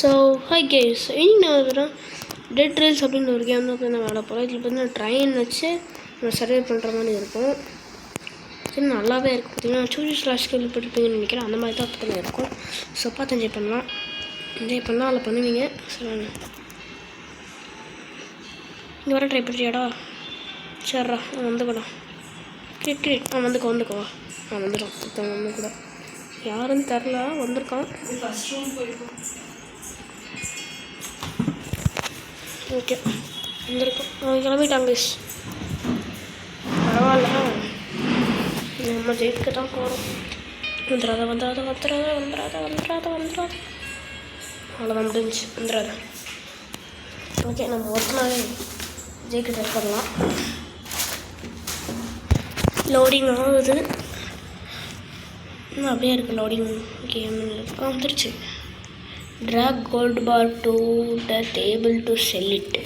So hi guys, இனி நான் வந்துடுறேன் டெட் ட்ரெயில்ஸ் அப்படின்னு ஒரு கேம் தான் நான் விளாட போகிறேன். இதில் பார்த்தீங்கன்னா ட்ரெயின் வச்சு நான் சர்வே பண்ணுற மாதிரி இருக்கும். சரி, நல்லாவே இருக்கும். பார்த்தீங்கன்னா சூரி ஸ்லாஷ் கேள்விப்பட்டிருப்பீங்கன்னு நினைக்கிறேன். அந்த மாதிரி தான் பார்த்தீங்கன்னா இருக்கும். ஸோ பார்த்து என்ஜாய் பண்ணலாம் அதில் பண்ணுவீங்க. சரி, இங்கே வர ட்ரை பண்ணுறியாடா? சரிடா, வந்துக்கடா. கிரிக்கெட் வந்துக்கோ வந்துடும். ஒருத்தவங்க வந்து கூட யாருன்னு தெரில, வந்திருக்கான். ஓகே, வந்திருக்கோம். அவங்க கிளம்பிட்டாங்க. பரவாயில்ல, நம்ம ஜெயிக்க தான் போகிறோம். வந்துடாத. அவ்வளோதான், முடிஞ்சு. வந்துடாத. ஓகே, நம்ம ஒருத்தனாவே ஜெயிக்க ட்ரை பண்ணலாம். லோடிங் ஆகுது, அப்படியே இருக்குது லோடிங் கேம். வந்துருச்சு. Drag gold bar to the table to sell it.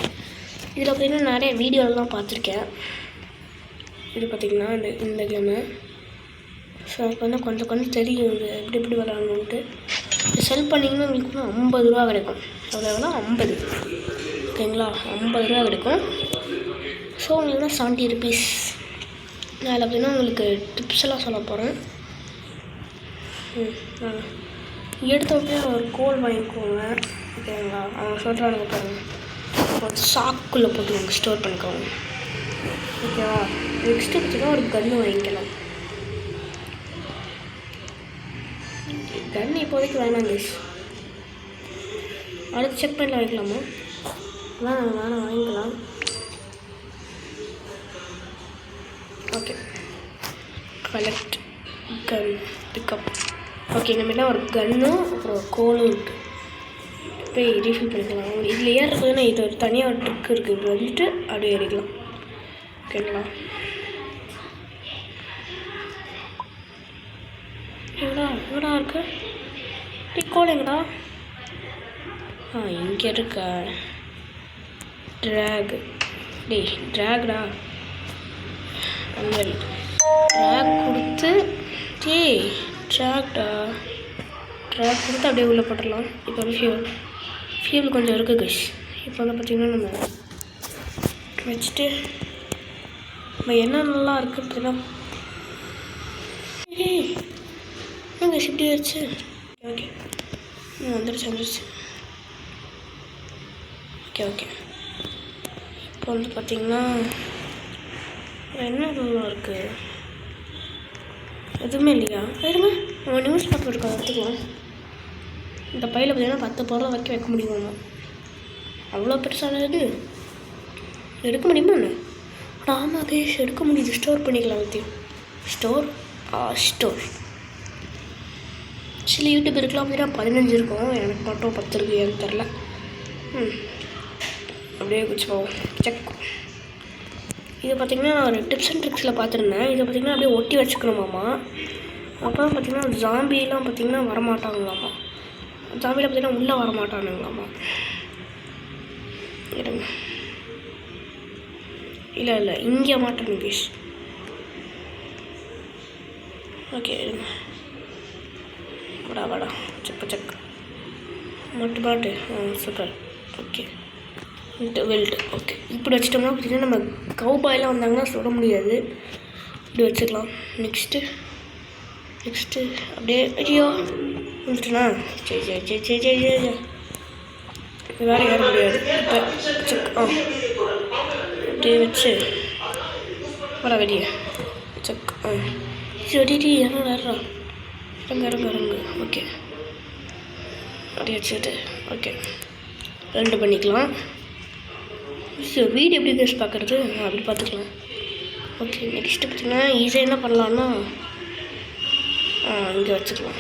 இதில் பார்த்திங்கன்னா நிறைய வீடியோலாம் பார்த்துருக்கேன். இது பார்த்திங்கன்னா இந்த கேமு. ஸோ அதுக்கு வந்து கொஞ்சம் தெரியும் இது எப்படி விளாடணுன்ட்டு. செல் பண்ணிங்கன்னா உங்களுக்கு வந்து 50 ரூபா கிடைக்கும். அவ்வளோனா 50, ஓகேங்களா? 50 ரூபா கிடைக்கும். ஸோ உங்களுக்கு தான் 70 ருபீஸ். நான் அதில் பார்த்திங்கன்னா உங்களுக்கு டிப்ஸ் எல்லாம் சொல்ல போகிறேன். எடுத்த உடனே ஒரு கோல் வாங்கிக்கோங்க, ஓகேங்களா? அவங்க சொல்கிறாங்க பாருங்கள், ஒரு சாக்குள்ளே போட்டு நீங்கள் ஸ்டோர் பண்ணிக்கோங்க, ஓகேவா? நெக்ஸ்ட்டு பார்த்திங்கன்னா ஒரு கன்று வாங்கிக்கலாம். கன்று இப்போதைக்கு வேணாம் கேஸ், அடுத்து செக் பண்ணிட்டு வாங்கிக்கலாமா? வேணாம் வாங்கிக்கலாம். ஓகே, கலெக்ட் கன் பிக்கப். ஓகே, நம்மளாம் ஒரு கன்னும் அப்புறம் கோலும் இருக்குது. போய் ரீஃபில் பண்ணிக்கலாம். இதில் ஏறுறதுன்னா இது ஒரு தனியாக ஒரு ட்ரிக் இருக்குது. இப்படி வந்துட்டு அப்படியே ஏறிக்கலாம், ஓகேங்களா? எங்கடா இருக்கு கோல்? எங்கடா? இங்கே இருக்கா? ட்ராக்டா ட்ராக் கொடுத்து ட்ராக் கொடுத்து அப்படியே உள்ளே போட்டுடலாம். இப்போ வந்து ஃபியூல் கொஞ்சம் இருக்குது கைஸ். இப்போ வந்து பார்த்திங்கன்னா நம்ம வச்சுட்டு நம்ம என்ன நல்லா இருக்குது அப்படின்னா எங்கே இப்படி வச்சு ஓகே வந்துருச்சு. ஓகே இப்போ வந்து பார்த்திங்கன்னா என்ன நல்லா இருக்குது? எதுவுமே இல்லையா? இருங்க, நம்ம நியூஸ் பேப்பர் இருக்கா எடுத்துக்கலாம். இந்த பையில் பார்த்திங்கன்னா 10 பொருளை வைக்க முடியுமா? அவ்வளோ பெருசானது எடுக்க முடியுமா என்ன? ஆமாம் கேஷ், எடுக்க முடியுது. ஸ்டோர் பண்ணிக்கலாம் எல்லாத்தையும். ஸ்டோர் சில யூடியூப் இருக்கலாம் அப்படின்னா 15 இருக்கும். எனக்கு மட்டும் 10 இருக்குது, ஏன்னு தெரில. அப்படியே குச்சி போவோம். செக். இது பார்த்திங்கன்னா ஒரு டிப்ஸ் அண்ட் ட்ரிக்ஸில் பார்த்துருந்தேன். இதை பார்த்திங்கன்னா அப்படியே ஒட்டி வச்சுக்கணுமாம்மா. அப்போ தான் பார்த்திங்கன்னா ஜாம்பிலாம் பார்த்திங்கன்னா வரமாட்டாங்களாம்மா. ஜாம்பியில் பார்த்திங்கன்னா உள்ளே வரமாட்டானுங்களாம்மா. இருங்க, இல்லை இங்கே மாட்டேன் கேஷ். ஓகே, இருங்க. வாடா செக் மாட்டு. சூப்பர். Okay, weld. ஓகே, இப்படி வச்சிட்டோம்னா பார்த்திங்கன்னா நம்ம கவுபாயெல்லாம் வந்தாங்கன்னா சுட முடியாது. இப்படி வச்சுக்கலாம். நெக்ஸ்ட்டு அப்படியே ஐயோ வந்துட்டுனா சரி வேறு ஏற முடியாது. இப்போ செக் அப்படியே வச்சு வர வெளியே செக். சரி இறங்க. ஓகே, அப்படியே வச்சுட்டு ஓகே 2 பண்ணிக்கலாம். வீடு எப்படி கேஸ் பார்க்குறது? அப்படி பார்த்துக்கலாம். ஓகே, நெக்ஸ்ட்டு பார்த்திங்கன்னா ஈஸியாக என்ன பண்ணலான்னா இங்கே வச்சுக்கலாம்.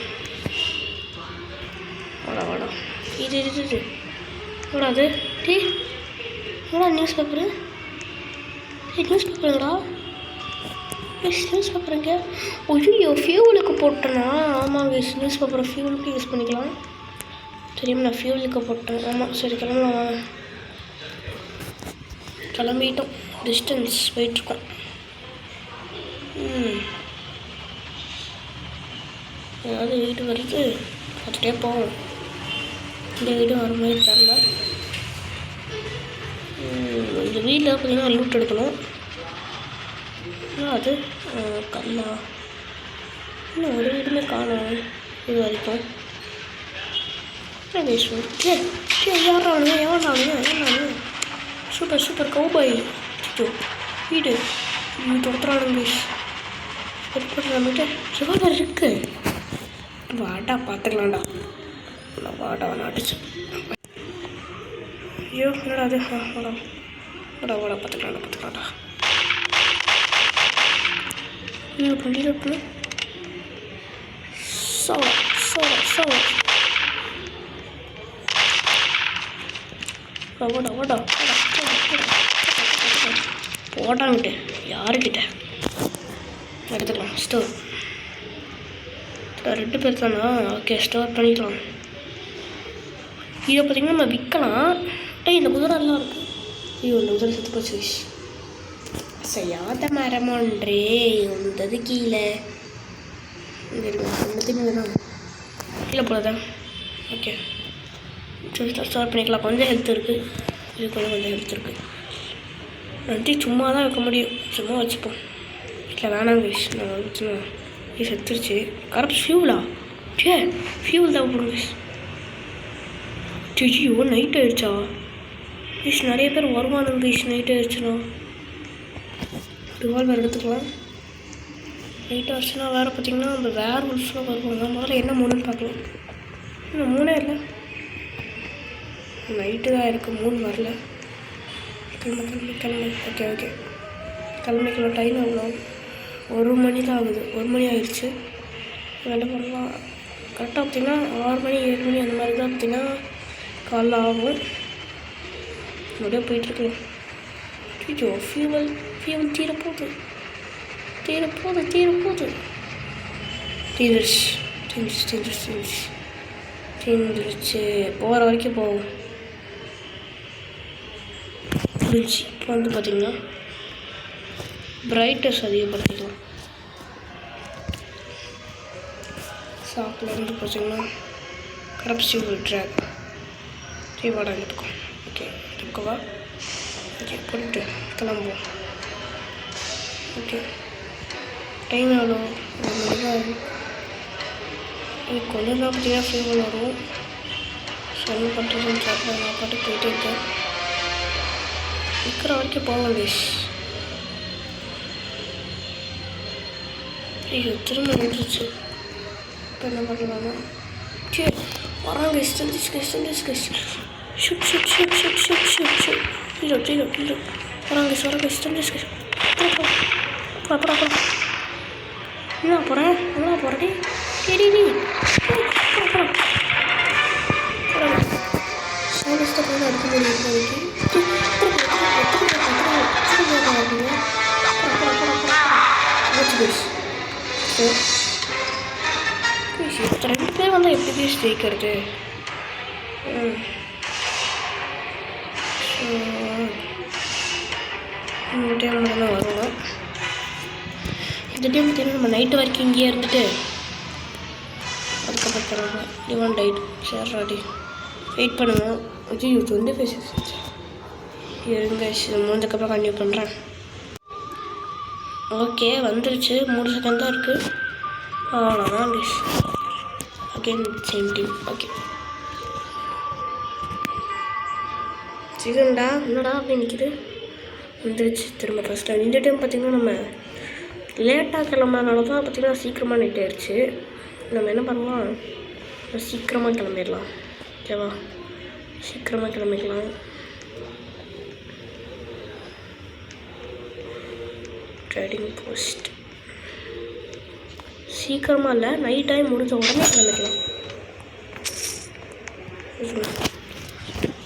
வாடா இது கூடாது. நியூஸ் பேப்பருங்கடா. நியூஸ் பேப்பருங்க. ஐயோ, ஃபியூலுக்கு போட்டேன்னா? ஆமாங்க, நியூஸ் பேப்பரை ஃபியூலுக்கு யூஸ் பண்ணிக்கலாம். தெரியுமா, நான் ஃபியூலுக்கு போட்டேன். ஆமாம், சரி கிளம்பலாம். கிளம்பிட்டோம். டிஸ்டன்ஸ் போயிட்டுருக்கோம். ஏதாவது வீடு வருது பார்த்துட்டே போவோம். இந்த வீடு வர மாதிரி தரல. இந்த வீட்டில் பார்த்தீங்கன்னா லூட் எடுக்கணும். அது கல்லா இன்னும் ஒரு வீடுமே காணும் இது வரைக்கும். யாரானுங்க சூப்பர் சூப்பர் கௌபாய் வீடு தொடுத்துறானுங்க. நம்மகிட்ட ரிவால்வர் இருக்கு. வாடா பார்த்துக்கலாம்டா. வாடா அடிச்சு. ஐயோ என்னடா அது. வாடா வாடா வாடா பார்த்துக்கலாம்டா. வண்டியில் இருக்கணும். சோடா சோடா சோடா ஓடா ஓடா போட்டாங்கிட்ட யாருக்கிட்ட எடுத்துக்கலாம். ஸ்டோர் 2 பேர் தானா? ஓகே ஸ்டோர் பண்ணிக்கலாம். இதை பார்த்திங்கன்னா நம்ம விற்கலாம். இந்த குதிரை எல்லாம் இருக்குது. ஐயோ இந்த குதிரை செத்து போச்சு. செய்யாத மரமொன்றே உந்தது கீழே தான் கீழே போலதான். ஓகே ஸ்டோர் பண்ணிக்கலாம். கொஞ்சம் ஹெல்த் இருக்குது. இது கொஞ்சம் ஹெல்த் இருக்குது. நன்றி சும்மா தான் வைக்க முடியும். சும்மா வச்சுப்போம். இல்லை வேணாங்க விஷ் நான் வச்சுனா இது செத்துருச்சு. கரெக்ட் ஃபியூலா ஃபியூல் தான் போடுங்க. ஐயோ நைட் ஆயிடுச்சா விஷ்? நிறைய பேர் வருவானுங்க விஷ். நைட் ஆயிடுச்சுன்னா ரிவால்வர் எடுத்துக்கலாம். நைட் ஆச்சுன்னா வேறு பார்த்திங்கன்னா அந்த வேறு உல்ஃப்லாம் வருவாங்க. முதல்ல என்ன மூணுன்னு பார்க்கலாம். இன்னும் 3 இல்லை. நைட்டு தான் இருக்குது. 3 வரல. கிளம்பு. ஓகே கிளம்பிக்கலாம். டைம் எவ்வளோ? 1 மணி தான் ஆகுது. 1 மணி ஆயிடுச்சு. என்ன பண்ணலாம்? கரெக்டாக பார்த்திங்கன்னா 6 மணி 7 மணி அந்த மாதிரி தான் பார்த்திங்கன்னா காலைல ஆகும். அப்படியே போயிட்டுருக்கலாம். ஐயோ ஃபியூவல் தீரப்போகுது. தீர்ந்துருச்சு. போகிற வரைக்கும் போகும். புரிஞ்சு இப்போ வந்து பார்த்திங்கன்னா பிரைட்னஸ் அதிகப்படுத்திக்கலாம். சாப்பில் வந்து பார்த்திங்கன்னா கரப்சிபிள் ட்ராக் வாடா இருக்கும். ஓகே இருக்கவா? ஓகே போட்டு கிளம்புவோம். ஓகே டைம் எவ்வளோ? 1 மணி தான் ஆகும். எனக்கு கொஞ்சம் தான் பார்த்திங்கன்னா ஃபியூவல் வரும். என்ன பண்ணுறதுன்னு தெரியல. நான் பாட்டு போயிட்டே இருக்கேன். இருக்கிற வரைக்கும் போக வேண்டியஸ். ஐயோ திரும்ப நின்றுச்சு. இப்போ என்ன பண்ணலாமா? சரி வராங்க. வராங்க என்ன போகிறேன் சரி எடுக்க முடியும். இப்போ 2 பேர் வந்து எப்படி ஜெயிக்கிறது? இந்த டைம் மட்டும்தான் வருவோம். இந்த டைம் பார்த்தீங்கன்னா நம்ம நைட்டு வரைக்கும் இங்கேயே இருந்துட்டு அதுக்கப்புறம் தருவாங்க. டிவன் டைட் சரி வெயிட் பண்ணுவோம். ஐயோ 25 செகண்ட்ஸ் இருங்க. முடிஞ்சதுக்கப்புறம் கண்டினியூ பண்ணுறேன். ஓகே வந்துருச்சு. 3 செகண்ட் தான் இருக்குது. அவ்வளோதான் dish. Again same team. Okay சிக்கன்டா என்னடா அப்படி நிற்கிது. வந்துருச்சு திரும்ப ஃபஸ்ட் டைம். இந்த டைம் பார்த்திங்கன்னா நம்ம லேட்டாக கிளம்புறதுனால தான் பார்த்திங்கன்னா சீக்கிரமாக நைட் ஆயிடுச்சு. நம்ம என்ன பண்ணலாம்? சீக்கிரமாக கிளம்பிடலாம். ஓகேவா? சீக்கிரமாக கிளம்பிக்கலாம். ட்ரேடிங் போஸ்ட் சீக்கிரமாக இல்லை, நைட் டைம் முடிஞ்ச உடனே கிளம்பிக்கலாம்.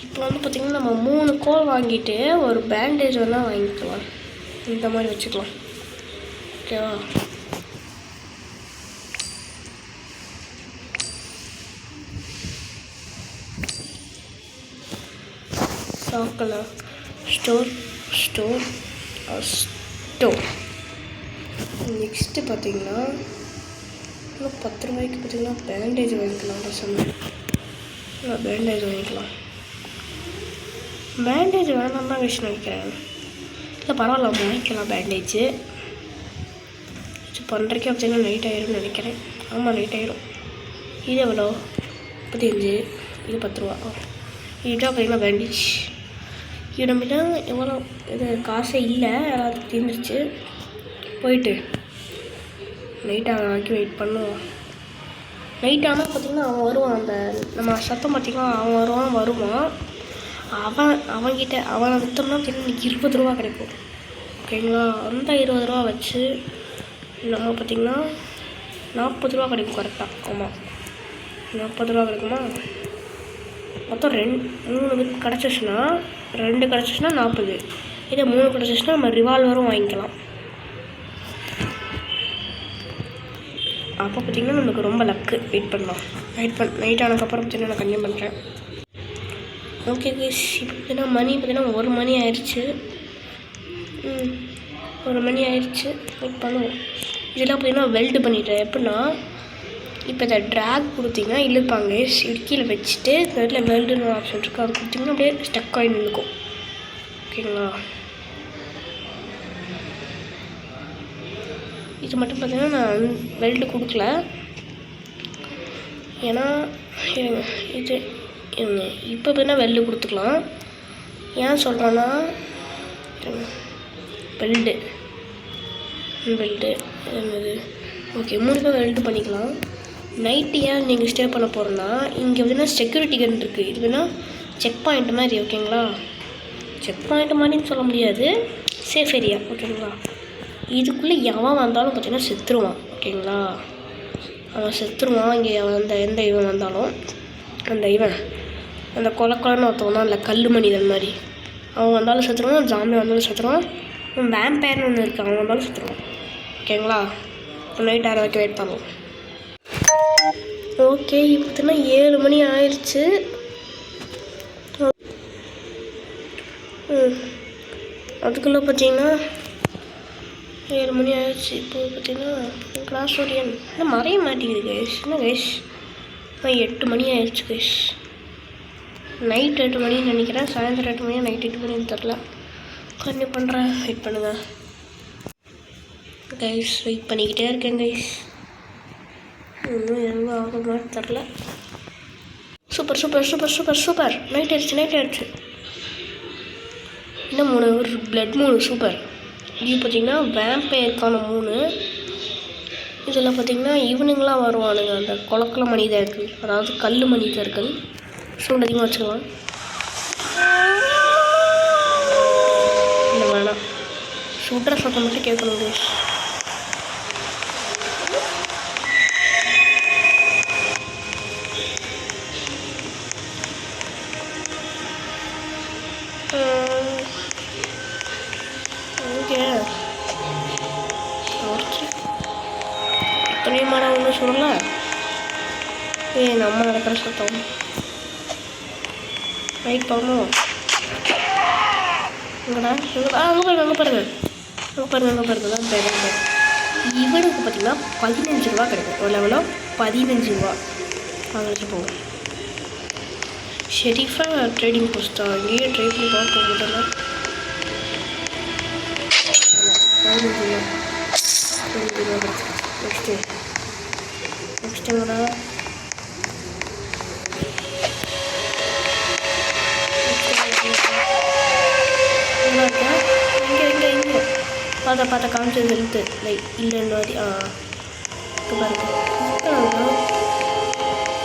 இப்போ வந்து பார்த்திங்கன்னா நம்ம 3 கோல் வாங்கிட்டு ஒரு பேண்டேஜ் வேணால் வாங்கிக்கலாம். இந்த மாதிரி வச்சுக்கலாம். ஓகேவா? சாக்கலாம். ஸ்டோர் நெக்ஸ்ட்டு பார்த்திங்கன்னா இன்னும் 10 ரூபாய்க்கு பார்த்திங்கன்னா பேண்டேஜ் வாங்கிக்கலாம். சொன்னேன் பேண்டேஜ் வாங்கிக்கலாம். பேண்டேஜ் வேணாம் தான் விஷயம் நினைக்கிறேன். இல்லை பரவாயில்ல வாங்கிக்கலாம் பேண்டேஜு. இது பண்ணுறக்கே பார்த்தீங்கன்னா நைட் ஆகிரும்னு நினைக்கிறேன். ஆமாம் நைட் ஆகிரும். இது எவ்வளோ? 35. இது 10 ரூபா. இதுதான் பார்த்தீங்கன்னா பேண்டேஜ். இது நம்மகிட்ட எவ்வளோ இது காசே இல்லை, யாராவது தீர்ந்துருச்சு. போயிட்டு நைட் ஆக்கி வெயிட் பண்ணுவோம். நைட் ஆனால் பார்த்திங்கன்னா அவன் வருவான். அந்த நம்ம சத்தம் பார்த்திங்கன்னா அவன் வருவான். அவன்கிட்ட அவனை விற்றோம்னா பார்த்திங்கன்னா 20 ரூபா கிடைக்கும். ஓகேங்களா? அந்த 20 ரூபா வச்சு நம்ம பார்த்திங்கன்னா 40 ரூபா கிடைக்கும் கரெக்டாக. ஆமாம் 40 ரூபா கிடைக்குமா? மொத்தம் 3 கிடச்சிச்சுன்னா 2 கிடச்சிச்சுன்னா 40. இதே 3 கிடச்சிச்சுன்னா நம்ம ரிவால்வரும் வாங்கிக்கலாம். அப்போ பார்த்திங்கன்னா நமக்கு ரொம்ப லக்கு. வெயிட் பண்ணலாம். நைட் ஆனதுக்கப்புறம் பார்த்திங்கன்னா நான் கன்டினியூ பண்ணுறேன். ஓகே கைஸ், இப்போ பார்த்திங்கன்னா மணி பார்த்திங்கன்னா 1 மணி ஆயிடுச்சு. 1 மணி ஆயிடுச்சு. வெயிட் பண்ணுவோம். இதெல்லாம் பார்த்திங்கன்னா வெல்டு பண்ணிட்டேன். எப்படின்னா இப்போ இதை ட்ராக் கொடுத்திங்கன்னா இழுப்பாங்க. கீழே வச்சுட்டு இதில் வெல்டுன்னு ஒரு ஆப்ஷன் இருக்குது. அது கொடுத்திங்கன்னா அப்படியே ஸ்டக் ஆகி நிற்கும். ஓகேங்களா? இது மட்டும் பார்த்திங்கன்னா நான் வெல்டு கொடுக்கல. ஏன்னா இது இப்போ பார்த்திங்கன்னா வெல்டு கொடுத்துக்கலாம். ஏன் சொல்கிறேன்னா வெல்டு என்னது ஓகே 3 பேர் வெல்டு பண்ணிக்கலாம். நைட்டு ஏன் நீங்கள் ஸ்டே பண்ண போகிறோன்னா இங்கே பார்த்திங்கன்னா செக்யூரிட்டி கன் இருக்குது. இது வேணால் செக் பாயிண்ட் மாதிரி. ஓகேங்களா? செக் பாயிண்ட் மாதிரின்னு சொல்ல முடியாது, சேஃப் ஏரியா. ஓகேங்களா? இதுக்குள்ளே எவன் வந்தாலும் பார்த்திங்கன்னா செத்துருவான். ஓகேங்களா? அவன் செத்துருவான். இங்கே எந்த இவன் வந்தாலும் அந்த கொலன்னு ஒருத்தவன் தான் இல்லை கல் மனிதன் மாதிரி அவன் வந்தாலும் செத்துருவான். ஜாம்பி வந்தாலும் செத்துருவான். வேம்பயர்னு ஒன்று இருக்குது, அவன் வந்தாலும் செத்துருவான். ஓகேங்களா? நைட் 6 வரைக்கும் வெயிட் பண்ணுவோம். ஓகே இப்போ பார்த்தீங்கன்னா 7 மணி ஆயிடுச்சு. அதுக்குள்ளே பார்த்தீங்கன்னா 7 மணி ஆயிடுச்சு. இப்போ பார்த்தீங்கன்னா கிளாஸ் ஓடியன் இன்னும் மறைய மாட்டேங்குது கைஸ். என்ன கைஸ் 8 மணி ஆயிடுச்சு கைஸ். நைட் 8 மணின்னு நினைக்கிறேன். சாயந்தரம் 8 மணியா நைட் 8 மணின்னு தெரில. கண்டினியூ பண்ணுறேன். வெயிட் பண்ணுங்கள் கைஸ். வெயிட் பண்ணிக்கிட்டே இருக்கேன் கைஸ். இன்னும் எவ்வளோ ஆக மாதிரி தெரில. சூப்பர். நைட் ஆயிடுச்சு. இன்னும் 3 பிளட் 3 சூப்பர். இது பார்த்திங்கன்னா வேம்பயருக்கான 3. இதில் பார்த்திங்கன்னா இவனுங்களாம் வருவானுங்க அந்த கொலக்கல மனிதர்கள், அதாவது கல் மனிதர்கள். சவுண்ட் அதிகமாக வச்சுக்கலாம். இல்லை வேணாம், சுடுற சத்தம் மட்டும் கேட்கணும் கைஸ். இத்தனையும் மாடா ஒன்றும் சொல்லல. நம்ம நடக்கிற சத்தம் ரைட் போகணும். அங்கே பாருங்க தான் பேர். இவனுக்கு பார்த்தீங்கன்னா 15 ரூபா கிடைக்கும். ஒரு லெவலோ 15 ரூபா வாங்கிட்டு போகும். ஷெரீஃபாக ட்ரேடிங் போஸ்ட்டா? இங்கேயே ட்ரை பண்ணி பார்க்க முதல்ல. 15 ரூபா கிடைக்கும். நெக்ஸ்ட்டு என்னடா இங்கே பார்த்த காமிச்சது ஹெல்த்து லைக் இல்லைன்னு மாதிரி. இப்போ பாருங்க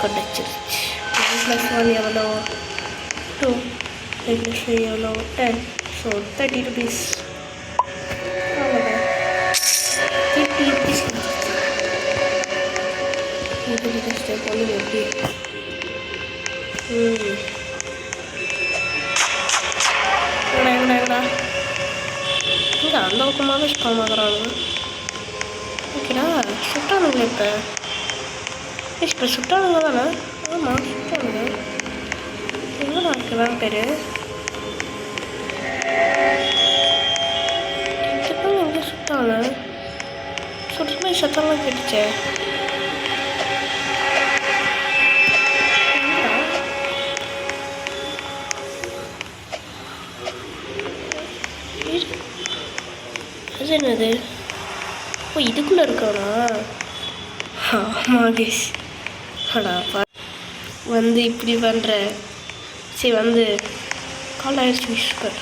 கிடச்சிருச்சு. 1+1 எவ்வளோ? 2. 5+3 எவ்வளோ? 10. So 30 rupees. 50 rupees. இது ஸ்டெப் ஒன்று எப்படி எங்கடா இங்கே அந்த பக்கமாக ஸ்ட்ராங் ஆகுறாங்க. ஓகேடா சுட்டானுங்களே இப்போ சுட்டானுங்க தானே? ஆமாம் சுட்டானுங்க. எங்கடா இருக்கு வேறு பேர்? எங்கே சுட்டாங்க? சுட்டுமே சத்தம்லாம் கேட்டுச்சே. இது என்னது? ஓ இதுக்குள்ளே இருக்கானா? ஆமாம் கைஸ். வந்து இப்படி பண்ணுற. சரி வந்து கால் ஆயிடுச்சு மிஸ்பர்.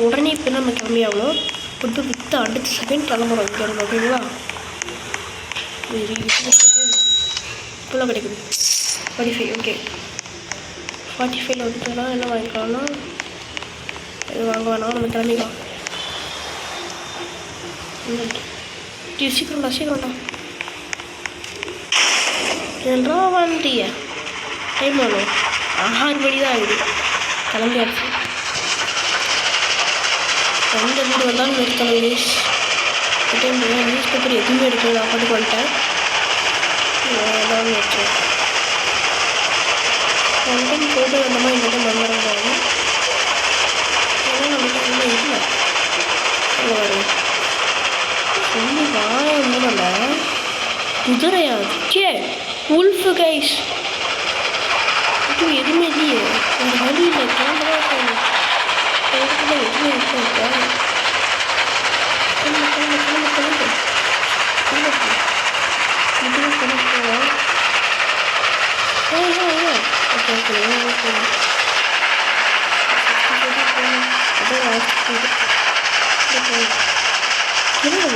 உடனே இப்போ நம்ம கிளம்பியாகணும். ஃபுட்டு விற்று அடுத்த செகண்ட் கிளம்புறோம் இங்கே. ஓகேங்களா? இப்போலாம் கிடைக்குது 45. ஓகே 45 வந்துட்டுனா என்ன வாங்கிக்கலாம்னா இது வாங்க வேணாம், நம்ம கிளம்பிக்கலாம். சீக்கிரம்டா என்னடா வந்துட்டிய? டைம் வேணும். 6 மணி தான் ஆகுது. கிளம்பியாச்சு. எந்த வீடு வந்தாலும் நிறுத்தணும் ப்ளீஸ். டைம் நியூஸ் பேப்பர் எதுவுமே எடுக்கல. நான் பாட்டுக்கு வந்துட்டேன். ஏதாவது வச்சேன் ஒன் டைம் போட்டு அந்த மாதிரி இந்த டைம் வந்துடுறாங்க. ஏன்னா நம்மகிட்ட ஒன்றும் இல்லை. சொல்லி வாய மூடல. குதிரையா? Okay wolf guys. இது எதுவுமே இல்லையே. ஒரு வழி இல்லை. கேமரா எதுவுமே இருக்கா?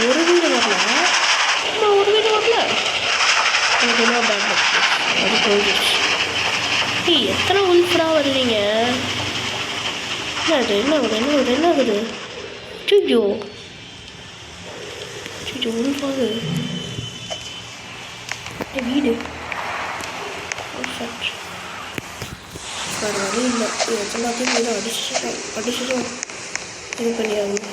ஒரு வீடு வரல. ஒரு வீடு வரல. எனக்கு என்ன பேட் அது போயிடுச்சு. எத்தனை உல்ஃபுடாக வருவீங்க? என்ன ஆகுது? சுஜோ உல்ஃபாது வீடு வேறு வழி இல்லை. எல்லாத்தையும் வீடு அடிச்சிடும் இது பண்ணியாகும்.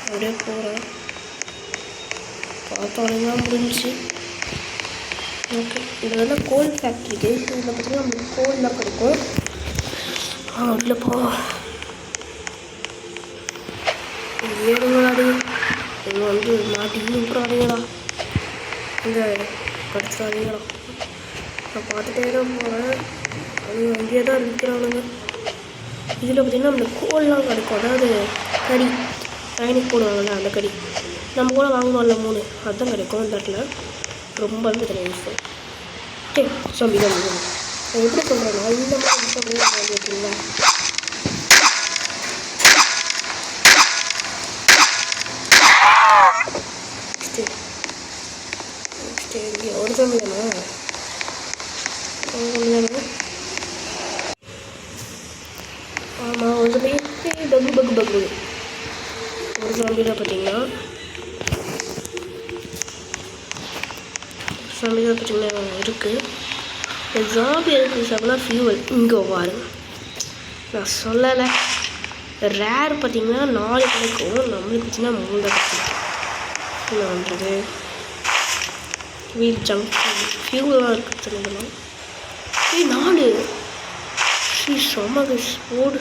அப்படியே போகிறேன். பார்த்தோன்னா முடிஞ்சிச்சு. ஓகே இது வந்து கோல் ஃபேக்ட்ரி. இதில் பார்த்திங்கன்னா நம்மளுக்கு கோல்லாம் கிடைக்கும். உள்ளே போ. ஏழுங்களாடி இங்கே வந்து மாட்டி விட்டுறாதீங்களா? இந்த படிச்சிடாதீங்களா? நான் பார்த்துட்டே தான் போகிறேன். அவங்க அங்கேயே தான் இருக்கிறானுங்க. இதில் பார்த்திங்கன்னா நம்மளுக்கு கோல்லாம் கிடைக்கும். அதாவது கறி பயணிக்கு போடுவாங்கள்ல அந்த கறி. நம்ம கூட வாங்குவோம்ல 3 அதுதான் கிடைக்கும் இந்த இடத்துல. ரொம்பவே தெரியும் யூஸ்ஃபுல். சரி சொல்லி தான் நான் எப்படி சொல்கிறேன்னா இந்த மாதிரி யூஸ் பண்ணி வாங்கி வச்சுங்களா? நெக்ஸ்ட்டு இங்கே ஒரு தம்பி தானே ஆமாம். ஒரு தம்பி பகு ஒரு தம்பியில் பார்த்தீங்கன்னா இருக்குது. ஜாபி எதுக்கு சாப்பிட்னா ஃபியூவல். இங்கே பாருங்க நான் சொல்லலை. ரேர் பார்த்திங்கன்னா 4 கிடைக்கும். நம்மளுக்கு பார்த்தீங்கன்னா 3 தான் கிடைக்கும். என்ன பண்ணுறது? வீல் ஜங்க் ஃபியூவெலாம் இருக்குது இதெல்லாம். 4 சொமக ஓடு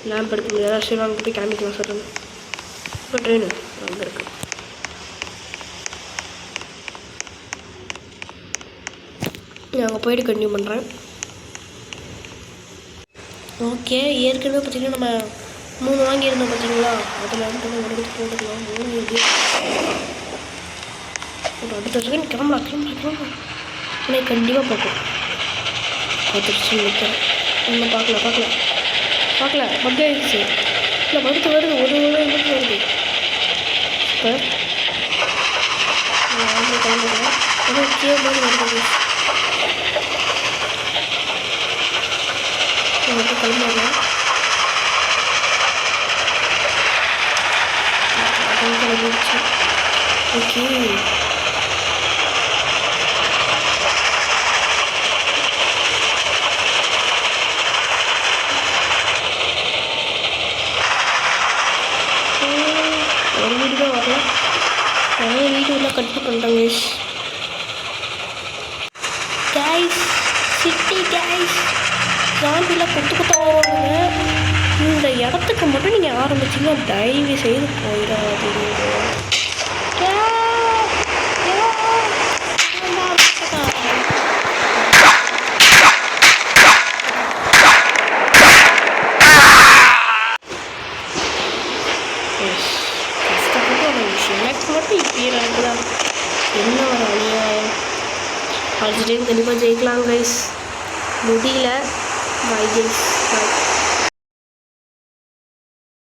லேம்ப் எடுக்க முடியாதா? சரி வாங்க போய் கிளம்பிக்கலாம் சொல்லுங்க. இப்போ ட்ரெயின் அங்கே இருக்கு. அங்கே போய்ட்டு கண்டினியூ பண்ணுறேன். ஓகே ஏற்கனவே பார்த்திங்கன்னா நம்ம 3 வாங்கியிருந்தோம் பார்த்தீங்களா? அதில் வந்து எடுத்து போட்டுக்கலாம். 3 இது ஒரு அடுத்த செகண்ட் கிளம்பலாம். ஆனால் கண்டிப்பாக பார்ப்போம். பார்த்துருச்சு நிற்கிறேன். இன்னும் பார்க்கல பக் ஆகிடுச்சு. இல்லை படுத்து வருது. ஒரு வருது. இப்போ கிளம்புறேன். ஆனால் கேட்பாடு வருது. கிளம்புறேன். கிளம்பிடுச்சு. ஓகே ஒரு வீடு தான் வரல. நிறைய வீடு எல்லாம் கட்டு பண்ணுறாங்க கைஸ். சிட்டி கைஸ் ஜாம்பியில் கொத்து வருவாங்க. இந்த இடத்துக்கு மட்டும் நீங்கள் ஆரம்பிச்சிங்கன்னா தயவு செய்து போயிடாதீங்க. இப்போதான் என்ன ஒரு அநியாயம். அடுத்த டைம் கண்டிப்பாக ஜெயிக்கலாம் கைஸ். முடியல. Bye guys. பை.